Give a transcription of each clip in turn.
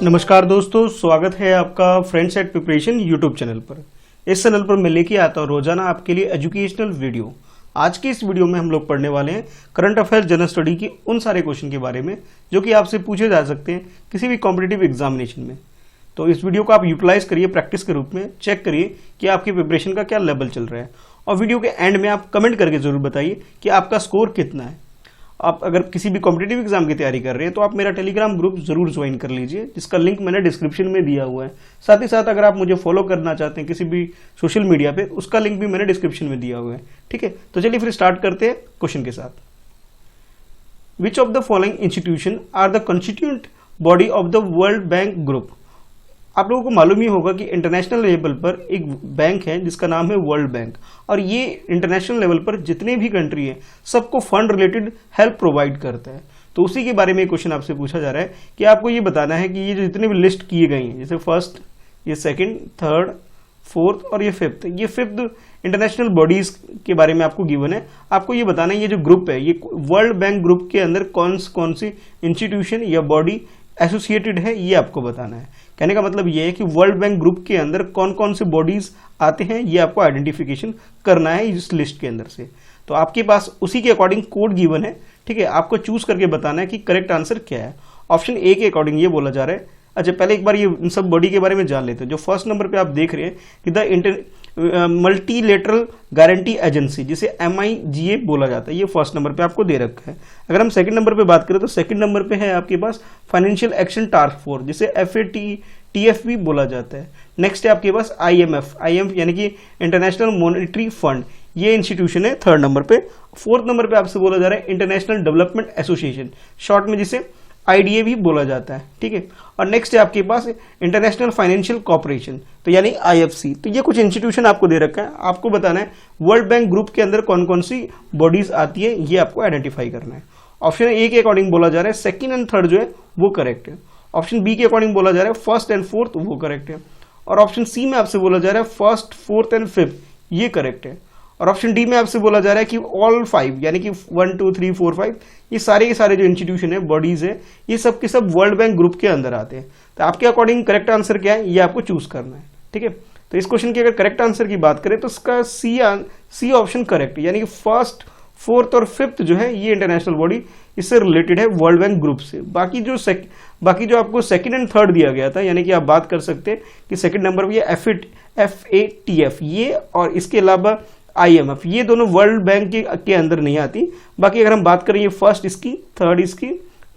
नमस्कार दोस्तों, स्वागत है आपका friends at preparation YouTube channel पर। इस चैनल पर मैं लेके आता हूँ रोजाना आपके लिए एजुकेशनल वीडियो। आज की इस वीडियो में हम लोग पढ़ने वाले हैं करंट अफेयर जनरल स्टडी की उन सारे क्वेश्चन के बारे में जो कि आपसे पूछे जा सकते हैं किसी भी कॉम्पिटिटिव एग्जामिनेशन में। तो इस वीडियो को आप यूटिलाइज करिए, प्रैक्टिस के रूप में चेक करिए कि आपकी प्रिपरेशन का क्या लेवल चल रहा है, और वीडियो के एंड में आप कमेंट करके जरूर बताइए कि आपका स्कोर कितना है। आप अगर किसी भी कॉम्पिटिटिव एग्जाम की तैयारी कर रहे हैं तो आप मेरा टेलीग्राम ग्रुप जरूर ज्वाइन कर लीजिए, जिसका लिंक मैंने डिस्क्रिप्शन में दिया हुआ है। साथ ही साथ अगर आप मुझे फॉलो करना चाहते हैं किसी भी सोशल मीडिया पे, उसका लिंक भी मैंने डिस्क्रिप्शन में दिया हुआ है। ठीक है, तो चलिए फिर स्टार्ट करते हैं क्वेश्चन के साथ। Which of the following institution are the constituent body of the World Bank group. आप लोगों को मालूम ही होगा कि इंटरनेशनल लेवल पर एक बैंक है जिसका नाम है वर्ल्ड बैंक, और ये इंटरनेशनल लेवल पर जितने भी कंट्री हैं सबको फंड रिलेटेड हेल्प प्रोवाइड करता है। तो उसी के बारे में क्वेश्चन आपसे पूछा जा रहा है कि आपको ये बताना है कि ये जो जितने भी लिस्ट किए गए हैं, जैसे फर्स्ट, ये सेकेंड, थर्ड, फोर्थ और ये फिफ्थ, ये फिफ्थ इंटरनेशनल बॉडीज के बारे में आपको गिवन है। आपको ये बताना है ये जो ग्रुप है, ये वर्ल्ड बैंक ग्रुप के अंदर कौन सी इंस्टीट्यूशन या बॉडी एसोसिएटेड है, ये आपको बताना है। कहने का मतलब ये है कि वर्ल्ड बैंक ग्रुप के अंदर कौन कौन से बॉडीज आते हैं, ये आपको आइडेंटिफिकेशन करना है इस लिस्ट के अंदर से। तो आपके पास उसी के अकॉर्डिंग कोड गिवन है। ठीक है, आपको चूज करके बताना है कि करेक्ट आंसर क्या है। ऑप्शन ए के अकॉर्डिंग ये बोला जा रहा है। अच्छा, पहले एक बार ये इन सब बॉडी के बारे में जान लेते हैं। जो फर्स्ट नंबर पे आप देख रहे हैं कि द मल्टीलेटरल गारंटी एजेंसी, जिसे MIGA बोला जाता है, ये फर्स्ट नंबर पे आपको दे रखा है। अगर हम सेकंड नंबर पे बात करें तो सेकंड नंबर पे है आपके पास फाइनेंशियल एक्शन टास्क फोर्स, जिसे FATF भी बोला जाता है। नेक्स्ट है आपके पास IMF यानी कि इंटरनेशनल मॉनेटरी फंड, ये इंस्टीट्यूशन है थर्ड नंबर पे। फोर्थ नंबर पे आपसे बोला जा रहा है इंटरनेशनल डेवलपमेंट एसोसिएशन, शॉर्ट में जिसे IDA भी बोला जाता है। ठीक है, और नेक्स्ट है आपके पास इंटरनेशनल फाइनेंशियल कॉर्पोरेशन, तो यानी IFC। तो ये कुछ इंस्टीट्यूशन आपको दे रखा है। आपको बताना है वर्ल्ड बैंक ग्रुप के अंदर कौन कौन सी बॉडीज आती है, ये आपको आइडेंटिफाई करना है। ऑप्शन ए के अकॉर्डिंग बोला जा रहा है सेकंड एंड थर्ड जो है वो करेक्ट है। ऑप्शन बी के अकॉर्डिंग बोला जा रहा है फर्स्ट एंड फोर्थ, वो करेक्ट है। और ऑप्शन सी में आपसे बोला जा रहा है फर्स्ट, फोर्थ एंड फिफ्थ, ये करेक्ट है। और ऑप्शन डी में आपसे बोला जा रहा है कि ऑल 5 यानी कि 1 2 3 4 5, ये सारे के सारे जो इंस्टीट्यूशन है, बॉडीज है, ये सब के सब वर्ल्ड बैंक ग्रुप के अंदर आते हैं। तो आपके अकॉर्डिंग करेक्ट आंसर क्या है, ये आपको चूज करना है। ठीक है, तो इस क्वेश्चन की अगर करेक्ट आंसर की बात करें तो इसका सी ऑप्शन करेक्ट है, यानी कि फर्स्ट, फोर्थ और फिफ्थ जो है ये इंटरनेशनल बॉडी इससे रिलेटेड है वर्ल्ड बैंक ग्रुप से। बाकी जो आपको सेकंड एंड थर्ड दिया गया था, यानी कि आप बात कर सकते हैं कि सेकंड नंबर पर ये FATF ये, और इसके अलावा IMF, ये दोनों वर्ल्ड बैंक के अंदर नहीं आती। बाकी अगर हम बात करें ये फर्स्ट इसकी, थर्ड इसकी,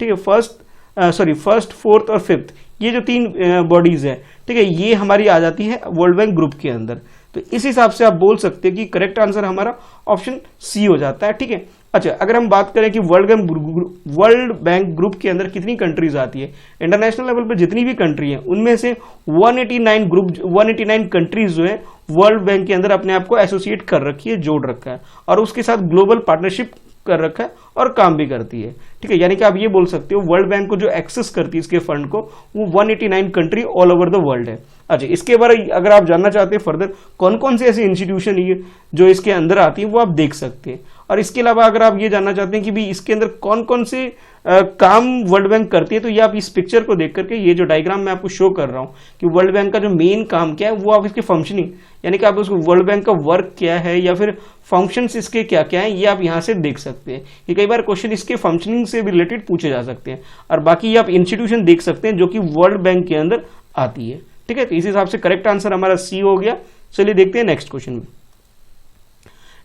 ठीक है, फर्स्ट, फोर्थ और फिफ्थ, ये जो तीन बॉडीज है, ठीक है, ये हमारी आ जाती है वर्ल्ड बैंक ग्रुप के अंदर। तो इस हिसाब से आप बोल सकते हैं कि करेक्ट आंसर हमारा ऑप्शन सी हो जाता है। ठीक है, अच्छा, अगर हम बात करें कि वर्ल्ड बैंक ग्रुप के अंदर कितनी कंट्रीज आती है, इंटरनेशनल लेवल पर जितनी भी कंट्री है उनमें से 189 कंट्रीज जो है वर्ल्ड बैंक के अंदर अपने आप को एसोसिएट कर रखी है, जोड़ रखा है, और उसके साथ ग्लोबल पार्टनरशिप कर रखा है और काम भी करती है। ठीक है, यानी कि आप ये बोल सकते हो वर्ल्ड बैंक को जो एक्सेस करती है इसके फंड को, वो 189 country all over the world है। अच्छा, इसके बारे अगर आप जानना चाहते हैं फर्दर कौन कौन से ऐसे इंस्टीट्यूशन जो इसके अंदर आती है, वो आप देख सकते हैं। और इसके अलावा अगर आप ये जानना चाहते हैं कि भी इसके अंदर कौन कौन से काम वर्ल्ड बैंक करती है, तो ये आप इस पिक्चर को देख करके, ये जो डायग्राम मैं आपको शो कर रहा हूँ कि वर्ल्ड बैंक का जो मेन काम क्या है, वो आप इसके फंक्शनिंग, यानी कि आप उसको वर्ल्ड बैंक का वर्क क्या है या फिर फंक्शंस इसके क्या क्या है, ये आप यहाँ से देख सकते हैं। कि कई बार क्वेश्चन इसके फंक्शनिंग से भी रिलेटेड पूछे जा सकते हैं। और बाकी ये आप इंस्टीट्यूशन देख सकते हैं जो कि वर्ल्ड बैंक के अंदर आती है। ठीक है, तो इस हिसाब से करेक्ट आंसर हमारा सी हो गया। चलिए देखते हैं नेक्स्ट क्वेश्चन में।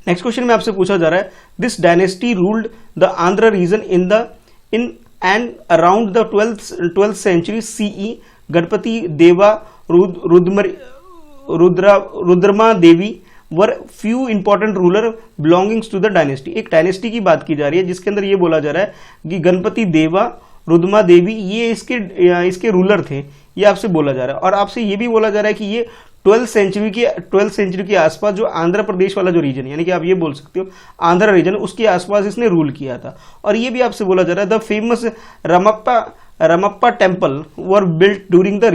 नेक्स्ट क्वेश्चन में आपसे पूछा जा रहा है this dynasty ruled the Andhra region in and around the 12th century CE। Ganapati Deva, Rudrama Devi were few important ruler belongings to the dynasty. एक डायनेस्टी की बात की जा रही है जिसके अंदर ये बोला जा रहा है कि गणपति देवा, रुद्रमा देवी ये इसके रूलर थे, ये आपसे बोला जा रहा है। और आपसे ये भी बोला जा रहा है कि ये 12th सेंचुरी के आसपास जो आंध्र प्रदेश वाला जो रीजन, यानी कि आप ये बोल सकते हो आंध्र रीजन, उसके आसपास इसने रूल किया था। और ये भी आपसे बोला जा रहा है the famous Ramappa temple were built during the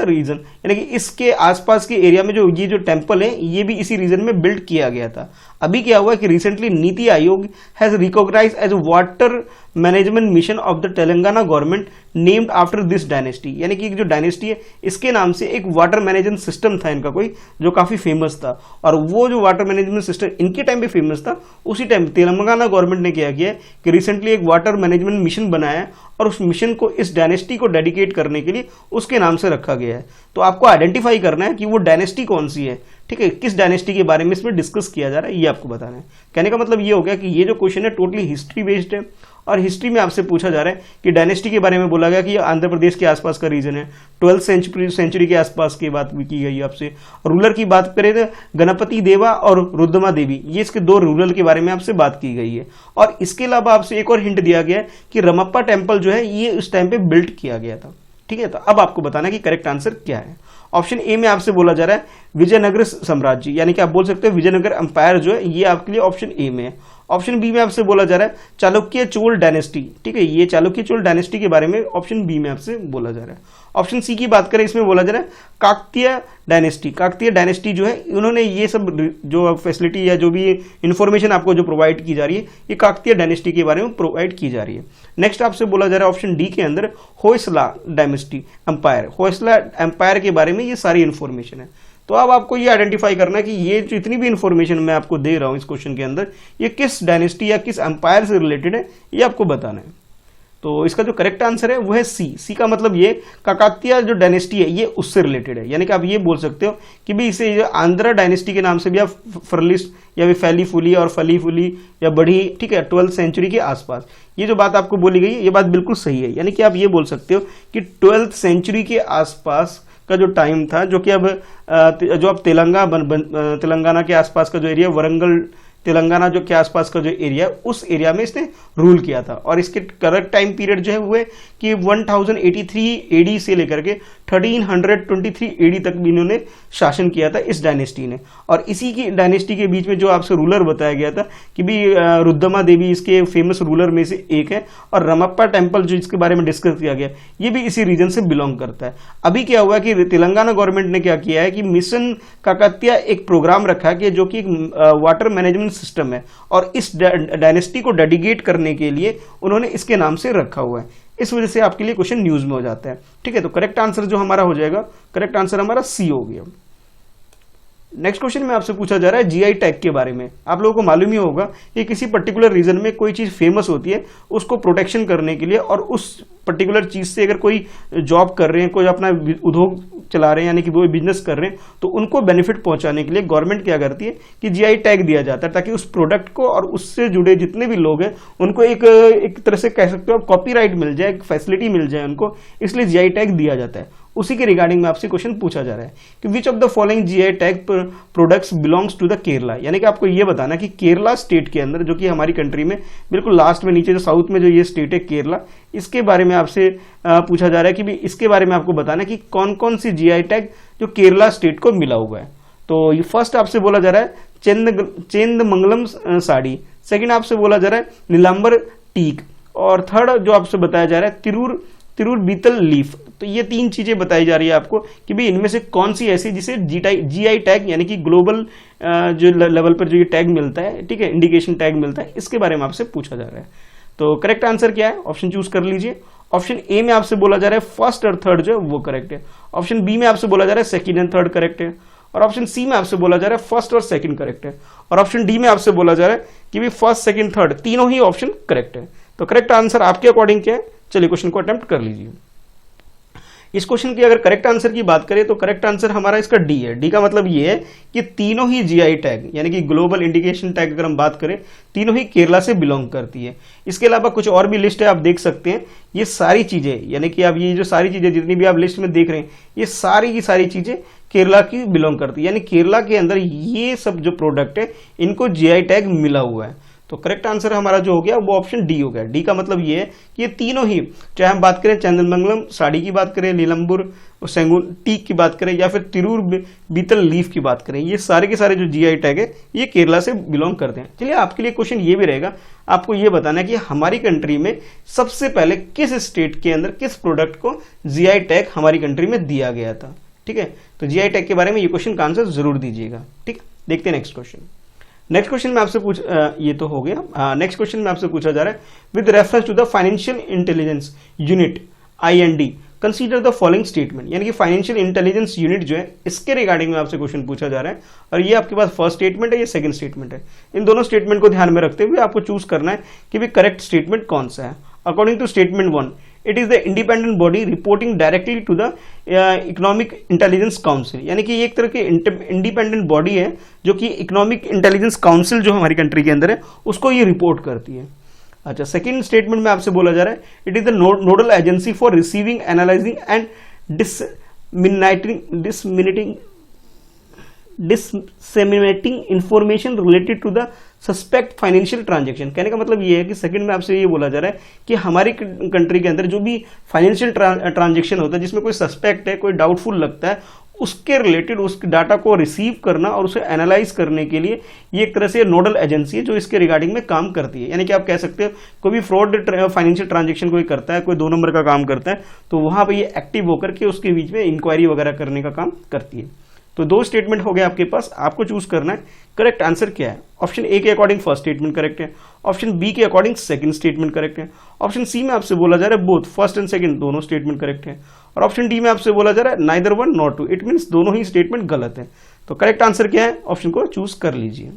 region, यानी कि इसके आसपास के एरिया में ये जो टेम्पल है ये भी इसी रीजन में बिल्ड किया गया था। अभी क्या हुआ कि recently Niti Aayog has recognized as water management mission of the Telangana government named after this dynasty, यानी कि जो डायनेस्टी है इसके नाम से एक वाटर मैनेजमेंट सिस्टम था इनका कोई, जो काफी फेमस था। और वो जो वाटर मैनेजमेंट सिस्टम इनके टाइम पे फेमस था, उसी टाइम तेलंगाना गवर्नमेंट ने क्या किया कि रिसेंटली एक वाटर मैनेजमेंट मिशन बनाया और उस मिशन को इस डायनेस्टी को डेडिकेट करने के लिए उसके नाम से रखा गया है। तो आपको आइडेंटिफाई करना है कि वो डायनेस्टी कौन सी है, ठीक है, किस डायनेस्टी के बारे में इसमें डिस्कस किया जा रहा है, ये आपको बताना है। कहने का मतलब ये हो गया कि ये जो क्वेश्चन है टोटली हिस्ट्री बेस्ड है, और हिस्ट्री में आपसे पूछा जा रहा है कि डायनेस्टी के बारे में बोला गया कि ये आंध्र प्रदेश के आसपास का रीजन है, 12th सेंचुरी के आसपास की बात की गई है आपसे। रूलर की बात करें तो गणपति देवा और रुद्रमा देवी, ये इसके दो रूरल के बारे में आपसे बात की गई है। और इसके अलावा आपसे एक और हिंट दिया गया है कि रमप्पा टेम्पल जो है ये उस टाइम पे बिल्ड किया गया था, ठीक है। तो अब आपको बताना कि करेक्ट आंसर क्या है। ऑप्शन ए में आपसे बोला जा रहा है विजयनगर साम्राज्य, यानी कि आप बोल सकते हो विजयनगर अंपायर जो है ये आपके लिए ऑप्शन ए में है। ऑप्शन बी में आपसे बोला जा रहा है चालुक्य चोल डायनेस्टी, ठीक है, ये चालुक्य चोल डायनेस्टी के बारे में ऑप्शन बी में आपसे बोला जा रहा है। ऑप्शन सी की बात करें, इसमें बोला जा रहा है काकतीय डायनेस्टी। काकतीय डायनेस्टी जो है उन्होंने ये सब जो फैसिलिटी या जो भी इंफॉर्मेशन आपको जो प्रोवाइड की जा रही है ये काकतीय डायनेस्टी के बारे में प्रोवाइड की जा रही है। नेक्स्ट आपसे बोला जा रहा है ऑप्शन डी के अंदर Hoysala dynasty empire, Hoysala empire के बारे में ये सारी इंफॉर्मेशन है। तो अब आपको ये आइडेंटिफाई करना है कि ये जो इतनी भी इंफॉर्मेशन मैं आपको दे रहा हूं इस क्वेश्चन के अंदर ये किस डायनेस्टी या किस एम्पायर से रिलेटेड है, ये आपको बताना है। तो इसका जो करेक्ट आंसर है वो है सी। सी का मतलब ये काकतीय जो डायनेस्टी है ये उससे रिलेटेड है, यानी कि आप ये बोल सकते हो कि भी इसे आंध्रा डायनेस्टी के नाम से भी आप फरलिस्ट या भी फैली फूली और फली फूली या बढ़ी, ठीक है, 12th सेंचुरी के आसपास ये जो बात आपको बोली गई ये बात बिल्कुल सही है। यानी कि आप ये बोल सकते हो कि 12th सेंचुरी के आसपास का जो टाइम था, जो कि अब जो अब तेलंगाना के आसपास का जो एरिया, वरंगल तेलंगाना जो के आसपास का जो एरिया, उस एरिया में इसने रूल किया था। और इसके करेक्ट टाइम पीरियड जो है वो है कि 1083 एडी से लेकर के 1323 एडी तक भी इन्होंने शासन किया था इस डायनेस्टी ने। और इसी की डायनेस्टी के बीच में जो आपसे रूलर बताया गया था कि भी रुद्रमा देवी इसके फेमस रूलर में से एक है, और रमप्पा टेम्पल जो इसके बारे में डिस्कस किया गया ये भी इसी रीजन से बिलोंग करता है। अभी क्या हुआ कि तेलंगाना गवर्नमेंट ने क्या किया है कि मिशन काकतीय एक प्रोग्राम रखा है कि जो कि वाटर मैनेजमेंट सिस्टम है, और इस डायनेस्टी को डेडिकेट करने के लिए उन्होंने इसके नाम से रखा हुआ है। इस वजह से आपके लिए क्वेश्चन न्यूज में हो जाता है, ठीक है। तो करेक्ट आंसर जो हमारा हो जाएगा, करेक्ट आंसर हमारा सी हो गया। नेक्स्ट क्वेश्चन में आपसे पूछा जा रहा है जीआई टैग के बारे में। आप लोगों को मालूम ही होगा कि किसी पर्टिकुलर रीजन में कोई चीज फेमस होती है, उसको प्रोटेक्शन करने के लिए और उस पर्टिकुलर चीज से अगर कोई जॉब कर रहे हैं, कोई अपना उद्योग चला रहे हैं, यानी कि वो बिजनेस कर रहे हैं, तो उनको बेनिफिट पहुंचाने के लिए गवर्नमेंट क्या करती है कि जीआई टैग दिया जाता है, ताकि उस प्रोडक्ट को और उससे जुड़े जितने भी लोग हैं उनको एक तरह से कह सकते हो कॉपीराइट मिल जाए, फैसिलिटी मिल जाए उनको, इसलिए जीआई टैग दिया जाता है। उसी के रिगार्डिंग में आपसे क्वेश्चन पूछा जा रहा है कि which of the following GI tag products belongs to the Kerala, यानी कि आपको ये बताना कि केरला स्टेट के अंदर, जो कि हमारी कंट्री में बिल्कुल लास्ट में नीचे जो साउथ में जो ये स्टेट है केरला, इसके बारे में आपसे पूछा जा रहा है कि भी इसके बारे में आपको बताना कि कौन कौन सी जीआई टैग जो केरला स्टेट को मिला हुआ है। तो ये फर्स्ट आपसे बोला जा रहा है चेंदमंगलम साड़ी, सेकंड आपसे बोला जा रहा है नीलांबर टीक, और थर्ड जो आपसे बताया जा रहा है तिरूर बीतल लीफ। तो ये तीन चीजें बताई जा रही है आपको कि भाई इनमें से कौन सी ऐसी जिसे जीआई टैग यानी कि ग्लोबल जो लेवल पर जो ये टैग मिलता है, ठीक है, इंडिकेशन टैग मिलता है, इसके बारे में आपसे पूछा जा रहा है। तो करेक्ट आंसर क्या है, ऑप्शन चूज कर लीजिए। ऑप्शन ए में आपसे बोला जा रहा है फर्स्ट और थर्ड जो है वो करेक्ट है। ऑप्शन बी में आपसे बोला जा रहा है सेकंड एंड थर्ड करेक्ट है। और ऑप्शन सी में आपसे बोला जा रहा है फर्स्ट और सेकंड करेक्ट है। और ऑप्शन डी में आपसे बोला जा रहा है कि भी फर्स्ट सेकंड थर्ड तीनों ही ऑप्शन करेक्ट है। तो करेक्ट आंसर आपके अकॉर्डिंग क्या है, चलिए क्वेश्चन को अटेम्प्ट कर लीजिए। इस क्वेश्चन की अगर करेक्ट आंसर की बात करें तो करेक्ट आंसर हमारा इसका डी है। डी का मतलब ये है कि तीनों ही जीआई टैग यानी कि ग्लोबल इंडिकेशन टैग अगर हम बात करें तीनों ही केरला से बिलोंग करती है। इसके अलावा कुछ और भी लिस्ट है, आप देख सकते हैं। ये सारी चीजें यानी कि आप ये जो सारी चीजें जितनी भी आप लिस्ट में देख रहे हैं ये सारी की सारी चीजें केरला की बिलोंग करती है, यानी केरला के अंदर ये सब जो प्रोडक्ट है इनको जीआई टैग मिला हुआ है। तो करेक्ट आंसर हमारा जो हो गया वो ऑप्शन डी हो गया। डी का मतलब ये है कि ये तीनों ही, चाहे हम बात करें चंदनमंगलम साड़ी की बात करें, नीलंबुर सेंगुल टीक की बात करें, या फिर तिरूर बीतल लीफ की बात करें, ये सारे के सारे जो जीआई टैग है ये केरला से बिलोंग करते हैं। चलिए आपके लिए क्वेश्चन ये भी रहेगा, आपको ये बताना है कि हमारी कंट्री में सबसे पहले किस स्टेट के अंदर किस प्रोडक्ट को जीआई टैग हमारी कंट्री में दिया गया था। ठीक है, तो जीआई टैग के बारे में ये क्वेश्चन का आंसर जरूर दीजिएगा। ठीक, देखते हैं नेक्स्ट क्वेश्चन। नेक्स्ट क्वेश्चन में आपसे ये तो हो गया। नेक्स्ट क्वेश्चन में आपसे पूछा जा रहा है with reference to the financial intelligence unit IND consider the following statement, यानी कि फाइनेंशियल इंटेलिजेंस यूनिट जो है इसके रिगार्डिंग में आपसे क्वेश्चन पूछा जा रहा है और ये आपके पास फर्स्ट स्टेटमेंट है, ये सेकंड स्टेटमेंट है। इन दोनों स्टेटमेंट को ध्यान में रखते हुए आपको चूज करना है कि भी करेक्ट स्टेटमेंट कौन सा है। According to statement 1, it is the independent body reporting directly to the economic intelligence council, यानी कि ये एक तरह की इंडिपेंडेंट बॉडी है जो कि इकोनॉमिक इंटेलिजेंस काउंसिल जो हमारी कंट्री के अंदर है उसको ये रिपोर्ट करती है। अच्छा, सेकंड स्टेटमेंट में आपसे बोला जा रहा है it is the nodal agency for receiving, analysing and disseminating information related to the suspect financial transaction. कहने का मतलब ये है कि सेकंड में आपसे ये बोला जा रहा है कि हमारी कंट्री के अंदर जो भी फाइनेंशियल ट्रांजैक्शन होता है जिसमें कोई सस्पेक्ट है, कोई डाउटफुल लगता है, उसके रिलेटेड उस डाटा को रिसीव करना और उसे एनालाइज करने के लिए ये एक तरह से नोडल एजेंसी है जो इसके रिगार्डिंग में काम करती है। यानी कि आप कह सकते हो कोई भी फ्रॉड फाइनेंशियल ट्रांजैक्शन कोई करता है, कोई 2 नंबर का काम करता है, तो वहां पे ये एक्टिव होकर के उसके बीच में इंक्वायरी वगैरह करने का काम करती है। तो 2 स्टेटमेंट हो गए आपके पास, आपको चूज करना है करेक्ट आंसर क्या है। ऑप्शन ए के अकॉर्डिंग फर्स्ट स्टेटमेंट करेक्ट है, ऑप्शन बी के अकॉर्डिंग सेकंड स्टेटमेंट करेक्ट है, ऑप्शन सी में आपसे बोला जा रहा है बोथ फर्स्ट एंड सेकंड दोनों स्टेटमेंट करेक्ट है, और ऑप्शन डी में आपसे बोला जा रहा है neither one nor two, it means दोनों ही स्टेटमेंट गलत है। तो करेक्ट आंसर क्या है, ऑप्शन को चूज कर लीजिए।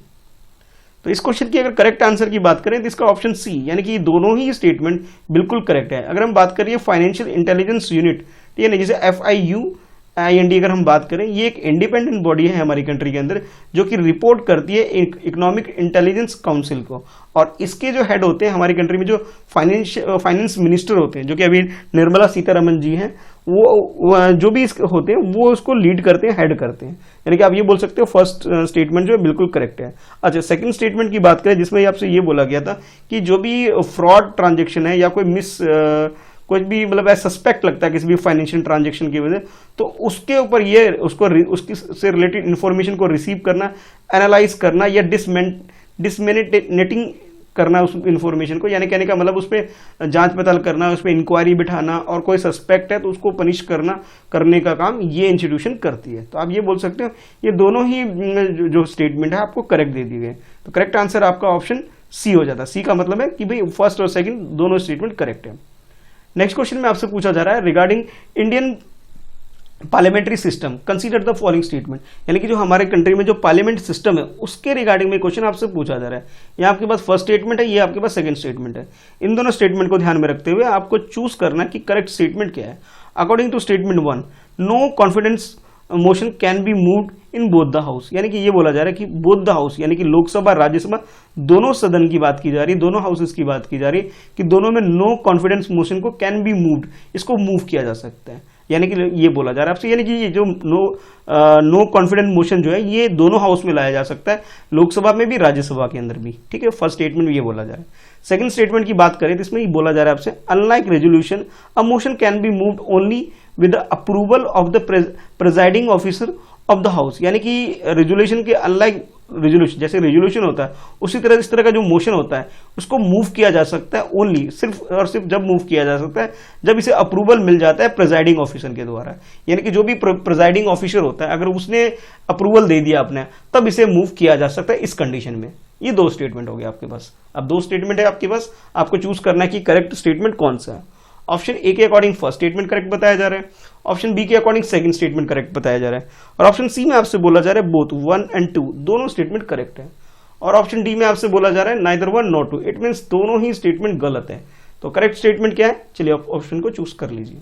तो इस क्वेश्चन की अगर करेक्ट आंसर की बात करें तो इसका ऑप्शन सी, यानी कि ये दोनों ही स्टेटमेंट बिल्कुल करेक्ट है। अगर हम बात करिए फाइनेंशियल इंटेलिजेंस यूनिट, ठीक है, जैसे FIUIND अगर हम बात करें, ये एक इंडिपेंडेंट बॉडी है हमारी कंट्री के अंदर जो कि रिपोर्ट करती है इकोनॉमिक इंटेलिजेंस काउंसिल को, और इसके जो हेड होते हैं हमारी कंट्री में जो फाइनेंस मिनिस्टर होते हैं, जो कि अभी निर्मला सीतारमन जी हैं, वो जो भी होते हैं वो उसको लीड करते हैं, हेड करते हैं। यानी कि आप ये बोल सकते हो फर्स्ट स्टेटमेंट जो है बिल्कुल करेक्ट है। अच्छा, सेकंड स्टेटमेंट की बात करें जिसमें आपसे ये बोला गया था कि जो भी फ्रॉड ट्रांजेक्शन है या कोई कुछ भी मतलब ऐसा सस्पेक्ट लगता है किसी भी फाइनेंशियल ट्रांजैक्शन की वजह, तो उसके ऊपर ये उसकी से रिलेटेड इंफॉर्मेशन को रिसीव करना, एनालाइज करना या डिसमिनेटिंग करना उस इंफॉर्मेशन को, यानी कहने का मतलब उस पर जांच पड़ताल करना, उस पर इंक्वायरी बिठाना, और कोई सस्पेक्ट है तो उसको पनिश करने का काम ये इंस्टीट्यूशन करती है। तो आप ये बोल सकते हो ये दोनों ही जो स्टेटमेंट है आपको करेक्ट दे दिए गए। तो करेक्ट आंसर आपका ऑप्शन सी हो जाता है। सी का मतलब है कि भाई फर्स्ट और सेकंड दोनों स्टेटमेंट करेक्ट है। नेक्स्ट क्वेश्चन में आपसे पूछा जा रहा है regarding Indian parliamentary system consider the following statement, यानी कि जो हमारे कंट्री में जो पार्लियामेंट सिस्टम है उसके रिगार्डिंग में क्वेश्चन आपसे पूछा जा रहा है। ये आपके पास फर्स्ट स्टेटमेंट है, ये आपके पास सेकंड स्टेटमेंट है। इन दोनों स्टेटमेंट को ध्यान में रखते हुए आपको चूज करना है कि करेक्ट स्टेटमेंट क्या है। According to statement 1, no confidence motion can be moved in both the house, यानी कि ये बोला जा रहा है कि बोथ द हाउस यानी कि लोकसभा राज्यसभा दोनों सदन की बात की जा रही है, दोनों हाउसेस की बात की जा रही है कि दोनों में नो कॉन्फिडेंस मोशन को कैन बी मूव्ड, इसको मूव किया जा सकता है। यानी कि ये बोला जा रहा है आपसे, यानी कि ये जो नो कॉन्फिडेंस मोशन जो है ये दोनों हाउस में लाया जा सकता है, लोकसभा में भी राज्यसभा के अंदर भी। ठीक है, फर्स्ट स्टेटमेंट में ये बोला जा रहा है। सेकंड स्टेटमेंट की बात करें तो इसमें ये बोला जा रहा है आपसे unlike resolution a motion can be moved only with the approval of the presiding officer of the house, यानी कि रेजोल्यूशन के अनलाइक रेजोल्यूशन, जैसे रेजोल्यूशन होता है उसी तरह इस तरह का जो मोशन होता है उसको मूव किया जा सकता है ओनली, सिर्फ और सिर्फ जब मूव किया जा सकता है जब इसे अप्रूवल मिल जाता है प्रेजाइडिंग ऑफिसर के द्वारा। यानी कि जो भी प्रेजाइडिंग ऑफिसर होता है अगर उसने अप्रूवल दे दिया आपने तब इसे मूव किया जा सकता है इस कंडीशन में। ये दो स्टेटमेंट हो गया आपके पास। अब दो स्टेटमेंट है आपके पास, आपको चूज करना है कि करेक्ट स्टेटमेंट कौन सा है। ऑप्शन ए के अकॉर्डिंग फर्स्ट स्टेटमेंट करेक्ट बताया जा रहा है, ऑप्शन बी के अकॉर्डिंग सेकंड स्टेटमेंट करेक्ट बताया जा रहा है, और ऑप्शन सी में आपसे बोला जा रहा है बोथ 1 and 2 दोनों स्टेटमेंट करेक्ट है, और ऑप्शन डी में आपसे बोला जा रहा है नाइदर 1 nor 2, इट मींस दोनों ही स्टेटमेंट गलत है। तो करेक्ट स्टेटमेंट क्या है, चलिए आप ऑप्शन को चूज कर लीजिए।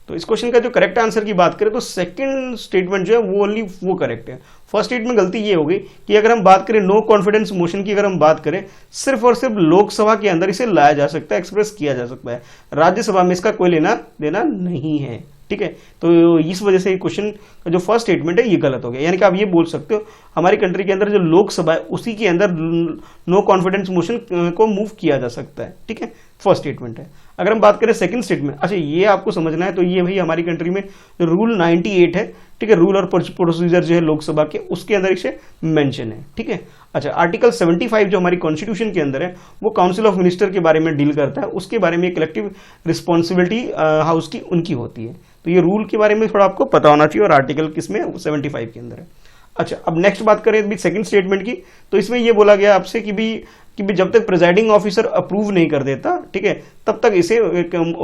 तो इस क्वेश्चन का जो करेक्ट आंसर की बात करें तो सेकंड स्टेटमेंट जो है वो ओनली वो करेक्ट है। फर्स्ट स्टेटमेंट गलती ये होगी कि अगर हम बात करें नो कॉन्फिडेंस मोशन की, अगर हम बात करें सिर्फ और सिर्फ लोकसभा के अंदर इसे लाया जा सकता है, एक्सप्रेस किया जा सकता है, राज्यसभा में इसका कोई लेना देना नहीं है। ठीक है, तो इस वजह से क्वेश्चन का जो फर्स्ट स्टेटमेंट है ये गलत हो गया। यानी कि आप ये बोल सकते हो हमारी कंट्री के अंदर जो लोकसभा है उसी के अंदर नो कॉन्फिडेंस मोशन को मूव किया जा सकता है। ठीक है, फर्स्ट स्टेटमेंट है। अगर हम बात करें सेकंड स्टेटमेंट, अच्छा ये आपको समझना है, तो ये भाई हमारी कंट्री में रूल 98 है। ठीक है, रूल और प्रोसीजर जो है लोकसभा के उसके अंदर इसे मेंशन है। ठीक है, अच्छा आर्टिकल 75 जो हमारी कॉन्स्टिट्यूशन के अंदर है वो काउंसिल ऑफ मिनिस्टर के बारे में डील करता है, उसके बारे में कलेक्टिव रिस्पॉन्सिबिलिटी हाउस की उनकी होती है। तो ये रूल के बारे में थोड़ा आपको पता होना चाहिए, और आर्टिकल किसमें 75 के अंदर है। अच्छा, अब नेक्स्ट बात करें अभी सेकंड स्टेटमेंट की, तो इसमें ये बोला गया आपसे कि भी जब तक प्रिजाइडिंग ऑफिसर अप्रूव नहीं कर देता, ठीक है, तब तक इसे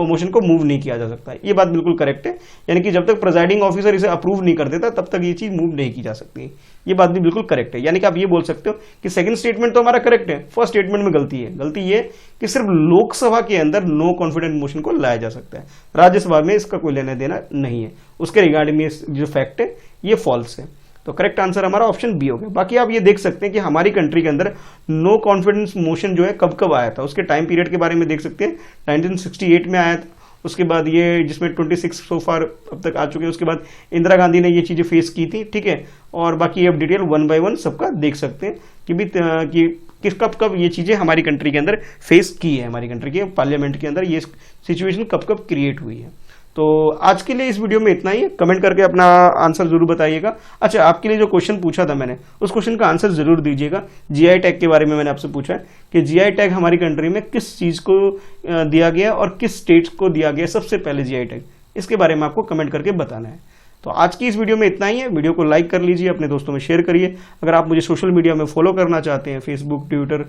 मोशन को मूव नहीं किया जा सकता है। ये बात बिल्कुल करेक्ट है, यानी कि जब तक प्रिजाइडिंग ऑफिसर इसे अप्रूव नहीं कर देता तब तक ये चीज मूव नहीं की जा सकती। ये बात भी बिल्कुल करेक्ट है, यानी कि आप ये बोल सकते हो कि सेकंड स्टेटमेंट तो हमारा करेक्ट है, फर्स्ट स्टेटमेंट में गलती है। गलती ये कि सिर्फ लोकसभा के अंदर नो कॉन्फिडेंस मोशन को लाया जा सकता है, राज्यसभा में इसका कोई लेना देना नहीं है। उसके रिगार्डिंग में जो फैक्ट है ये फॉल्स है। तो करेक्ट आंसर हमारा ऑप्शन बी हो गया। बाकी आप ये देख सकते हैं कि हमारी कंट्री के अंदर नो कॉन्फिडेंस मोशन जो है कब कब आया था, उसके टाइम पीरियड के बारे में देख सकते हैं। 1968 में आया था, उसके बाद ये जिसमें 26 सो फार अब तक आ चुके हैं, उसके बाद इंदिरा गांधी ने ये चीजें फेस की थी, ठीक है। और बाकी अब डिटेल 1 बाय 1 सबका देख सकते हैं कि कब कब ये चीजें हमारी कंट्री के अंदर फेस की है, हमारी कंट्री के पार्लियामेंट के अंदर ये सिचुएशन कब कब क्रिएट हुई है। तो आज के लिए इस वीडियो में इतना ही है। कमेंट करके अपना आंसर जरूर बताइएगा। अच्छा, आपके लिए जो क्वेश्चन पूछा था मैंने, उस क्वेश्चन का आंसर जरूर दीजिएगा। जीआई टैग के बारे में मैंने आपसे पूछा है कि जीआई टैग हमारी कंट्री में किस चीज को दिया गया और किस स्टेट को दिया गया सबसे पहले जीआई टैग, इसके बारे में आपको कमेंट करके बताना है। तो आज की इस वीडियो में इतना ही है। वीडियो को लाइक कर लीजिए, अपने दोस्तों में शेयर करिए। अगर आप मुझे सोशल मीडिया में फॉलो करना चाहते हैं, फेसबुक, ट्विटर,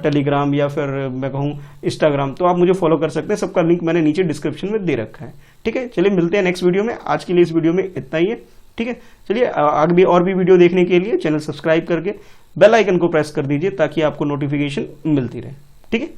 टेलीग्राम या फिर मैं कहूँ इंस्टाग्राम, तो आप मुझे फॉलो कर सकते हैं। सबका लिंक मैंने नीचे डिस्क्रिप्शन में दे रखा है, ठीक है। चलिए मिलते हैं नेक्स्ट वीडियो में। आज के लिए इस वीडियो में इतना ही है, ठीक है। चलिए आगे भी और भी वीडियो देखने के लिए चैनल सब्सक्राइब करके बेल आइकन को प्रेस कर दीजिए ताकि आपको नोटिफिकेशन मिलती रहे, ठीक है।